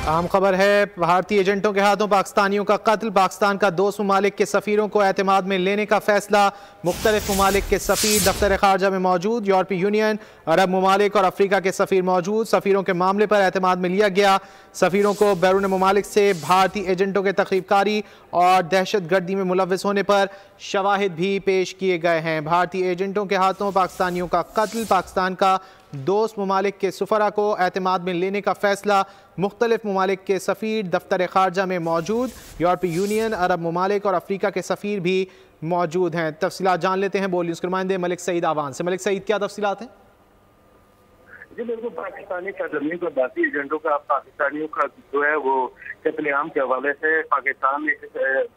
अहम खबर है, भारतीय एजेंटों के हाथों पाकिस्तानियों का कत्ल। पाकिस्तान का 2 ममालिक के सफीरों को एतमाद में लेने का फैसला। मुख्तलिफ ममालिक के सफीर दफ्तर खारजा में मौजूद। यूरोपीय यूनियन, अरब ममालिक और अफ्रीका के सफीर मौजूद। सफीरों के मामले पर एतमाद में लिया गया। सफीरों को बैरून ममालिक से भारतीय एजेंटों के तखरीबकारी और दहशत गर्दी में मुलव्वस होने पर शवाहिद भी पेश किए गए हैं। भारतीय एजेंटों के हाथों पाकिस्तानियों का कत्ल। पाकिस्तान का 2 ममालिक के सफरा को एतमाद में लेने का फैसला। मुख्तलिफ ममालिक के सफ़ीर दफ्तर खारजा में मौजूद। यूरोपीय यूनियन, अरब ममालिक और अफ्रीका के सफ़ीर भी मौजूद हैं। तफसीलात जान लेते हैं बोल न्यूज़ के नुमाइंदे मलिक सईद आवान से। मलिक सईद, क्या तफसीलात हैं? जी बिल्कुल, पाकिस्तानी सरजमीन पर भारतीय एजेंटों का पाकिस्तानियों का जो है वो कत्लेआम के हवाले से पाकिस्तान ने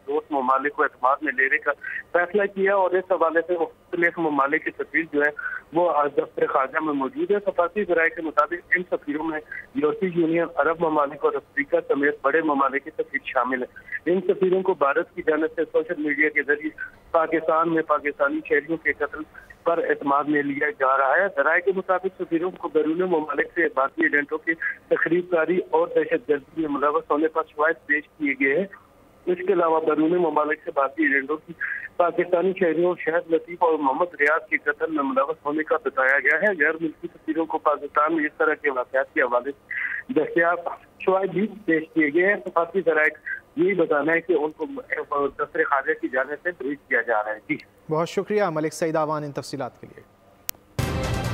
2 ममालिक को एतमाद में लेने का फैसला किया और इस हवाले से मुख्तलिफ ममालिक के सफीर जो है वो दफ्तर खारजा में मौजूद है। सफारती ज़राए के मुताबिक इन सफीरों में यूरोपीय यूनियन, अरब ममालिक और अफ्रीका समेत बड़े ममालिक के सफीर शामिल है। इन सफीरों को भारत की जानिब से सोशल मीडिया के जरिए पाकिस्तान में पाकिस्तानी शहरियों के कत्ल पर एतमाद में लिया जा रहा है। ज़राए के मुताबिक सफीरों को बैरून ममालिक से भारतीय एजेंटों की तखरीबकारी और दहशत गर्दी में मुलव्वस होने पर शवाहिद पेश किए गए हैं। इसके अलावा बैरून ममालिक से भारतीय एजेंटों की पाकिस्तानी शहरियों शहद लतीफ और मोहम्मद रियाज के कत्ल में मुलव्वस होने का बताया गया है। गैर मुल्की सफीरों को पाकिस्तान में इस तरह के वाक़यात के हवाले से दस्तियाब शवाहिद भी पेश किए गए हैं। सफारती ज़राए यही बताना है कि उनको दफ्तर खारजा की जानिब से ब्रीफ किया जा रहा है। जी बहुत शुक्रिया मलिक सईद आवान इन तफसीलात के लिए।